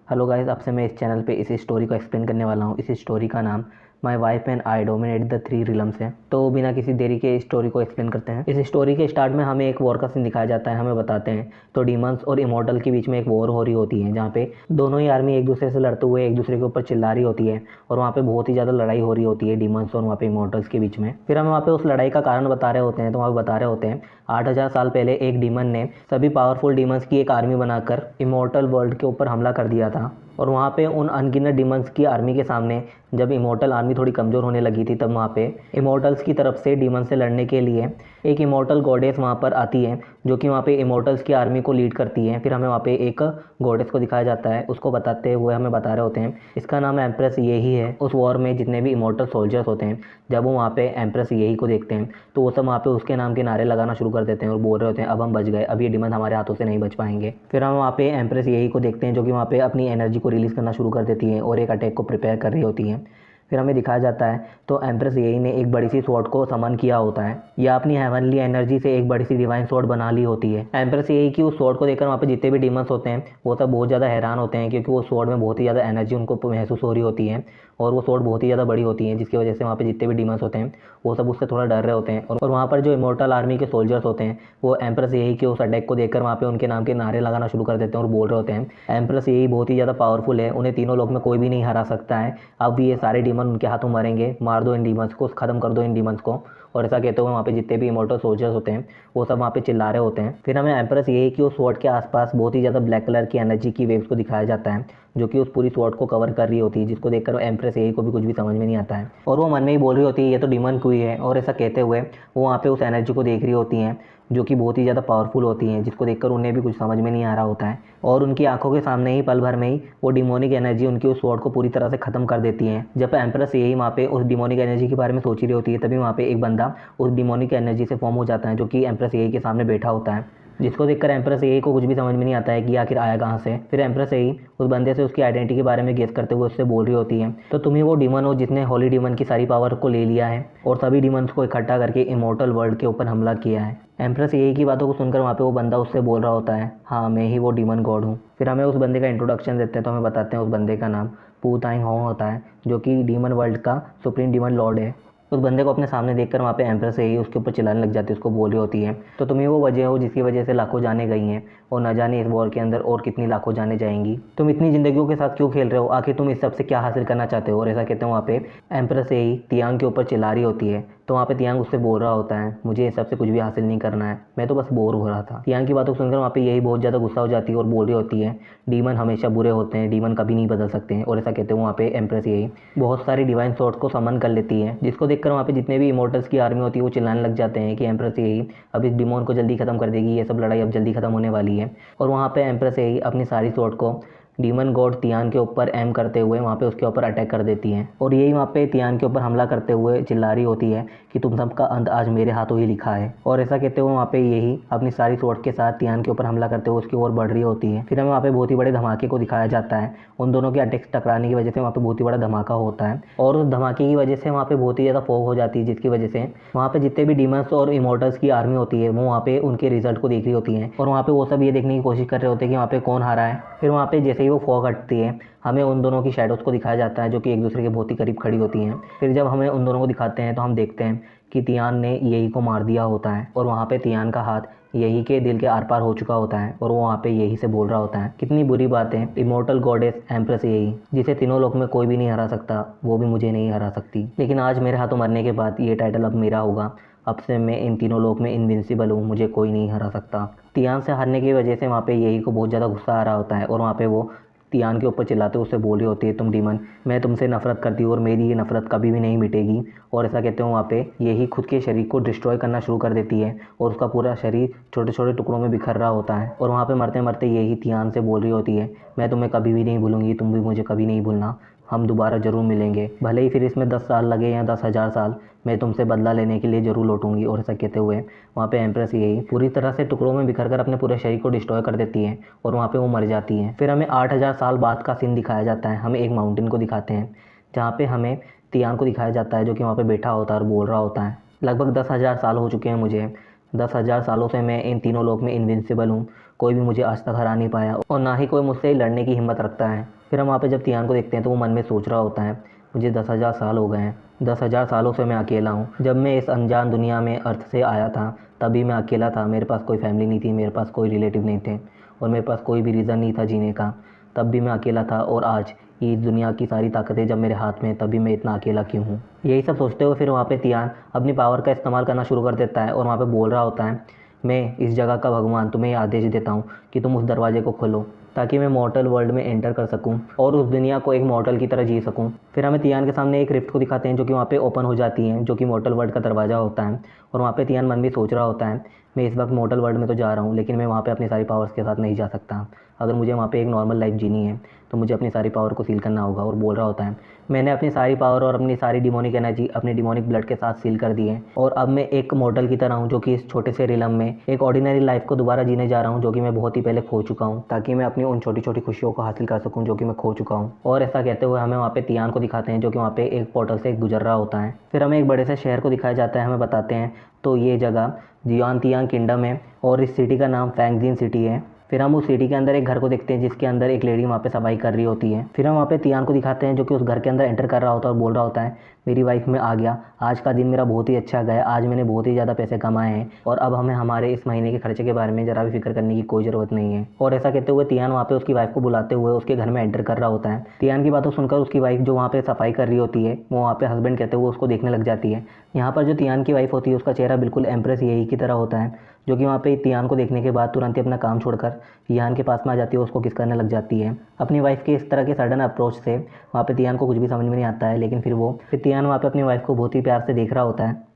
Hello guys, आपसे मैं इस चैनल पे इस स्टोरी को एक्सप्लेन करने वाला हूँ। इस स्टोरी का नाम my wife and I dominate the three realms है। तो बिना किसी देरी के इस स्टोरी को एक्सप्लेन करते हैं। इस स्टोरी के स्टार्ट में हमें एक वॉर का सीन दिखाया जाता है। हमें बताते हैं तो डीमंस और इमॉर्टल के बीच में एक वॉर हो रही होती है, जहाँ पे दोनों ही आर्मी एक दूसरे से लड़ते हुए एक दूसरे के ऊपर चिल्ला रही होती है और वहाँ पे बहुत ही ज़्यादा लड़ाई हो रही होती है डीमंस और वहाँ पे इमॉर्टल्स के बीच में। फिर हमें वहाँ पे उस लड़ाई का कारण बता रहे होते हैं। तो वहाँ पे बता रहे होते हैं 8000 साल पहले एक डीमन ने सभी पावरफुल डीमंस की एक आर्मी बनाकर इमॉर्टल वर्ल्ड के ऊपर हमला कर दिया था। और वहाँ पे उन अनगिनत डीमंस की आर्मी के सामने जब इमॉर्टल आर्मी थोड़ी कमज़ोर होने लगी थी, तब वहाँ पे इमॉर्टल्स की तरफ से डीमन से लड़ने के लिए एक इमॉर्टल गॉडेस वहाँ पर आती है, जो कि वहाँ पे इमॉर्टल्स की आर्मी को लीड करती है। फिर हमें वहाँ पे एक गॉडेस को दिखाया जाता है। उसको बताते हुए हमें बता रहे होते हैं इसका नाम एम्प्रेस यही है। उस वॉर में जितने भी इमॉर्टल सोल्जर्स होते हैं, जब वो वहाँ पे एम्प्रेस यही को देखते हैं तो वो सब वहाँ पे उसके नाम के नारे लगाना शुरू कर देते हैं और बोल रहे होते हैं अब हम बच गए, अब ये डीमन हमारे हाथों से नहीं बच पाएंगे। फिर हम वहाँ पे एम्प्रेस यही को देखते हैं, जो कि वहाँ पे अपनी एनर्जी को रिलीज़ करना शुरू कर देती है और एक अटैक को प्रिपेयर कर रही होती है। फिर हमें दिखाया जाता है तो एम्प्रेस यही ने एक बड़ी सी स्वॉर्ड को समन किया होता है, या अपनी हेवनली एनर्जी से एक बड़ी सी डिवाइन स्वॉर्ड बना ली होती है। एम्प्रेस यही की उस स्वॉर्ड को देखकर वहाँ पे जितने भी डीमंस होते हैं वो सब बहुत ज़्यादा हैरान होते हैं, क्योंकि वो स्वॉर्ड में बहुत ही ज़्यादा एनर्जी उनको महसूस हो रही होती है और वो स्वॉर्ड बहुत ही ज़्यादा बड़ी होती है, जिसकी वजह से वहाँ पे जितने भी डीमंस होते हैं वो सब उससे थोड़ा डर रहे होते हैं। और वहाँ पर जो इमॉर्टल आर्मी के सोल्जर्स होते हैं वो एम्प्रेस यही के उस अटैक को देखकर वहाँ पे उनके नाम के नारे लगाना शुरू कर देते हैं और बोल रहे होते हैं एम्प्रेस यही बहुत ही ज़्यादा पावरफुल है, उन्हें तीनों लोग में कोई भी नहीं हरा सकता है। अब ये सारे डीमन उनके हाथों मरेंगे, मार दो इन डीमंस को, ख़त्म कर दो इन डीमंस को। और ऐसा कहते हुए वहाँ पे जितने भी इमॉर्टल सोल्जर्स होते हैं वो सब वहाँ पे चिल्ला रहे होते हैं। फिर हमें एम्प्रेस यही कि उस स्वॉर्ड के आसपास बहुत ही ज़्यादा ब्लैक कलर की एनर्जी की वेव्स को दिखाया जाता है, जो कि उस पूरी स्वॉर्ड को कवर कर रही होती है, जिसको देखकर एम्प्रेस यही को भी कुछ भी समझ में नहीं आता है और वो मन में ही बोल रही होती है ये तो डीमन क्वीन है। और ऐसा कहते हुए वो वहाँ पे उस एनर्जी को देख रही होती हैं, जो कि बहुत ही ज़्यादा पावरफुल होती हैं, जिसको देखकर उन्हें भी कुछ समझ में नहीं आ रहा होता है। और उनकी आंखों के सामने ही पल भर में ही वो डिमोनिक एनर्जी उनकी उस स्वॉर्ड को पूरी तरह से ख़त्म कर देती है। जब एम्प्रेस यही वहाँ पे उस डिमोनिक एनर्जी के बारे में सोच रही होती है, तभी वहाँ पे एक बंदा उस डिमोनिक एनर्जी से फॉर्म हो जाता है, जो कि एम्प्रेस यही के सामने बैठा होता है, जिसको देखकर एम्प्रेस यही को कुछ भी समझ में नहीं आता है कि आखिर आया कहाँ से। फिर एम्प्रेस यही उस बंदे से उसकी आइडेंटिटी के बारे में गेस करते हुए उससे बोल रही होती है तो तुम ही वो डीमन हो जिसने होली डीमन की सारी पावर को ले लिया है और सभी डीमंस को इकट्ठा करके इमॉर्टल वर्ल्ड के ऊपर हमला किया है। एम्प्रेस यही की बातों को सुनकर वहाँ पे वो बंदा उससे बोल रहा होता है हाँ मैं ही वो डीमन गॉड हूँ। फिर हमें उस बंदे का इंट्रोडक्शन देते हैं तो हमें बताते हैं उस बंदे का नाम पू तांग होंग होता है, जो कि डीमन वर्ल्ड का सुप्रीम डीमन लॉर्ड है। उस बंदे को अपने सामने देखकर वहाँ पे एम्प्रेस यही उसके ऊपर चिल्लाने लग जाती है, उसको बोल रही होती है तो तुम ही वो वजह हो जिसकी वजह से लाखों जाने गई हैं और न जाने इस वॉर के अंदर और कितनी लाखों जाने जाएंगी। तुम इतनी जिंदगियों के साथ क्यों खेल रहे हो, आखिर तुम इस सब से क्या हासिल करना चाहते हो। और ऐसा कहते हैं वहाँ पे एम्प्रेस यही तियांग के ऊपर चिल्ला रही होती है तो वहाँ पे तियांग उससे बोल रहा होता है मुझे इस सब से कुछ भी हासिल नहीं करना है, मैं तो बस बोर हो रहा था। तियांग की बातों को सुनकर वहाँ पे यही बहुत ज़्यादा गुस्सा हो जाती है और बोल रही होती है डीमन हमेशा बुरे होते हैं, डीमन कभी नहीं बदल सकते हैं। और ऐसा कहते हैं वहाँ पे एम्प्रेस यही बहुत सारी डिवाइन स्वॉर्ड्स को समन कर लेती है, जिसको देखकर वहाँ पे जितने भी इमॉर्टल्स की आर्मी होती है वो चिल्लाने लग जाते हैं कि एम्प्रेस यही अब इस डिमोन को जल्दी खत्म कर देगी, ये सब लड़ाई अब जल्दी खत्म होने वाली है। और वहाँ पे एम्प्रेस यही अपनी सारी स्वॉर्ड को डीमन गॉड तियान के ऊपर एम करते हुए वहाँ पे उसके ऊपर अटैक कर देती हैं और यही वहाँ पे तियान के ऊपर हमला करते हुए चिल्ला रही होती है कि तुम सबका अंत आज मेरे हाथों ही लिखा है। और ऐसा कहते हुए वहाँ पे यही अपनी सारी स्वॉर्ड के साथ तियान के ऊपर हमला करते हुए उसकी ओर बढ़ रही होती है। फिर हमें वहाँ पे बहुत ही बड़े धमाके को दिखाया जाता है, उन दोनों के अटैक्स टकराने की वजह से वहाँ पे बहुत ही बड़ा धमाका होता है और उस धमाके की वजह से वहाँ पे बहुत ही ज़्यादा फॉग हो जाती है, जिसकी वजह से वहाँ पे जितने भी डीमंस और इमॉर्टल्स की आर्मी होती है वो वहाँ पे उनके रिजल्ट को देख रही होती है और वहाँ पे वो सब ये देखने की कोशिश कर रहे होते हैं कि वहाँ पे कौन हारा है। फिर वहाँ पे जैसे ही वो फॉग हटती है हमें उन दोनों की शैडोज़ को दिखाया जाता है, जो कि एक दूसरे के बहुत ही करीब खड़ी होती हैं। फिर जब हमें उन दोनों को दिखाते हैं तो हम देखते हैं कि तियान ने यही को मार दिया होता है और वहाँ पे तियान का हाथ यही के दिल के आर पार हो चुका होता है और वो वहाँ पे यही से बोल रहा होता है कितनी बुरी बात है, इमॉर्टल गॉडेस एम्प्रेस यही जिसे तीनों लोक में कोई भी नहीं हरा सकता वो भी मुझे नहीं हरा सकती, लेकिन आज मेरे हाथों मरने के बाद ये टाइटल अब मेरा होगा, अब से मैं इन तीनों लोक में इनविंसिबल हूँ, मुझे कोई नहीं हरा सकता। तियान से हारने की वजह से वहाँ पे यही को बहुत ज़्यादा गुस्सा आ रहा होता है और वहाँ पे वो तियान के ऊपर चिल्लाते हुए उससे बोल रही होती है तुम डीमन मैं तुमसे नफरत करती हूँ और मेरी ये नफरत कभी भी नहीं मिटेगी। और ऐसा कहते हैं वहाँ पे यही खुद के शरीर को डिस्ट्रॉय करना शुरू कर देती है और उसका पूरा शरीर छोटे छोटे टुकड़ों में बिखर रहा होता है और वहाँ पे मरते मरते यही तियान से बोल रही होती है मैं तुम्हें कभी भी नहीं भूलूंगी, तुम भी मुझे कभी नहीं भूलना, हम दोबारा ज़रूर मिलेंगे, भले ही फिर इसमें 10 साल लगे या 10,000 साल, मैं तुमसे बदला लेने के लिए ज़रूर लौटूंगी। और ऐसा कहते हुए वहाँ पे एम्प्रेस यही पूरी तरह से टुकड़ों में बिखर कर अपने पूरे शरीर को डिस्ट्रॉय कर देती है और वहाँ पे वो मर जाती है। फिर हमें 8000 साल बाद का सीन दिखाया जाता है, हमें एक माउंटेन को दिखाते हैं जहाँ पे हमें तियान को दिखाया जाता है, जो कि वहाँ पे बैठा होता है और बोल रहा होता है लगभग 10,000 साल हो चुके हैं मुझे, 10,000 सालों से मैं इन तीनों लोक में इनविंसिबल हूँ, कोई भी मुझे आज तक हरा नहीं पाया और ना ही कोई मुझसे लड़ने की हिम्मत रखता है। फिर हम वहाँ पे जब तियान को देखते हैं तो वो मन में सोच रहा होता है, मुझे 10,000 साल हो गए हैं, 10,000 सालों से मैं अकेला हूँ। जब मैं इस अनजान दुनिया में अर्थ से आया था तभी मैं अकेला था, मेरे पास कोई फैमिली नहीं थी, मेरे पास कोई रिलेटिव नहीं थे और मेरे पास कोई भी रीज़न नहीं था जीने का। तब भी मैं अकेला था और आज ये दुनिया की सारी ताकतें जब मेरे हाथ में, तभी मैं इतना अकेला क्यों हूँ। यही सब सोचते हुए फिर वहाँ पे तियान अपनी पावर का इस्तेमाल करना शुरू कर देता है और वहाँ पे बोल रहा होता है, मैं इस जगह का भगवान तुम्हें आदेश देता हूँ कि तुम उस दरवाजे को खोलो ताकि मैं मॉर्टल वर्ल्ड में एंटर कर सकूं और उस दुनिया को एक मॉर्टल की तरह जी सकूं। फिर हमें तियान के सामने एक रिफ्ट को दिखाते हैं जो कि वहाँ पे ओपन हो जाती है, जो कि मॉर्टल वर्ल्ड का दरवाज़ा होता है। और वहाँ पे तियान मन में सोच रहा होता है, मैं इस वक्त मॉर्टल वर्ल्ड में तो जा रहा हूँ लेकिन मैं वहाँ पे अपनी सारी पावर्स के साथ नहीं जा सकता। अगर मुझे वहाँ पे एक नॉर्मल लाइफ जीनी है तो मुझे अपनी सारी पावर को सील करना होगा। और बोल रहा होता है, मैंने अपनी सारी पावर और अपनी सारी डिमोनिक एनर्जी अपने डिमोनिक ब्लड के साथ सील कर दी है और अब मैं एक मॉर्टल की तरह हूँ जो कि इस छोटे से रिलम में एक ऑर्डिनरी लाइफ को दोबारा जीने जा रहा हूँ जो कि मैं बहुत ही पहले खो चुका हूँ, ताकि मैं अपनी उन छोटी छोटी खुशियों को हासिल कर सकूँ जो कि मैं खो चुका हूँ। और ऐसा कहते हुए हमें वहाँ पे तियान को दिखाते हैं जो कि वहाँ पे एक पोर्टल से गुजर रहा होता है। फिर हमें एक बड़े से शहर को दिखाया जाता है, हमें बताते हैं तो ये जगह जियान तियांग किंगडम है और इस सिटी का नाम फैंगजिन सिटी है। फिर हम उस सिटी के अंदर एक घर को देखते हैं जिसके अंदर एक लेडी वहाँ पे सफाई कर रही होती है। फिर हम वहाँ पे तियान को दिखाते हैं जो कि उस घर के अंदर एंटर कर रहा होता है और बोल रहा होता है, मेरी वाइफ में आ गया, आज का दिन मेरा बहुत ही अच्छा गया, आज मैंने बहुत ही ज़्यादा पैसे कमाए हैं और अब हमें हमारे इस महीने के खर्चे के बारे में ज़रा भी फिक्र करने की कोई ज़रूरत नहीं है। और ऐसा कहते हुए तियान वहाँ पे उसकी वाइफ को बुलाते हुए उसके घर में एंटर कर रहा होता है। तियान की बातों सुनकर उसकी वाइफ जो वहाँ पे सफाई कर रही होती है वो वहाँ पे हस्बैंड कहते हुए उसको देखने लग जाती है। यहाँ पर जो तियान की वाइफ होती है उसका चेहरा बिल्कुल एम्प्रेस यही की तरह होता है, जो कि वहाँ पे तियान को देखने के बाद तुरंत ही अपना काम छोड़कर तियान के पास में आ जाती है, उसको किस करने लग जाती है। अपनी वाइफ के इस तरह के सडन अप्रोच से वहाँ पे तियान को कुछ भी समझ में नहीं आता है, लेकिन फिर तियान वहाँ पे अपनी वाइफ को बहुत ही प्यार से देख रहा होता है